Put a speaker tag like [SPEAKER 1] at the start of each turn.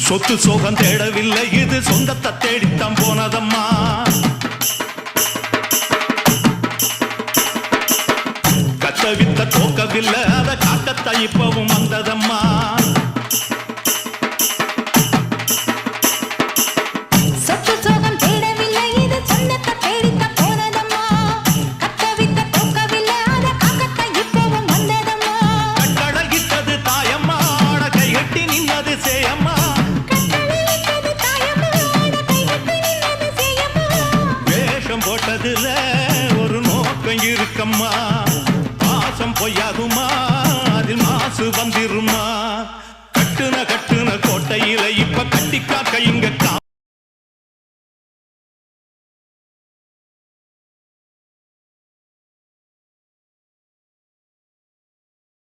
[SPEAKER 1] சொத்து சோகம் தேடவில்லை, இது சொந்தத்தை தேடித்தான் போனதம்மா. கத்தவித்த தோக்கவில்லை, அதை காக்கத்தான் இப்பவும் வந்ததம்மா. போட்டதுல ஒரு நோக்கம் இருக்கம்மா, பாசம் பொய்யாகுமா, அதில் மாசு வந்திருமா.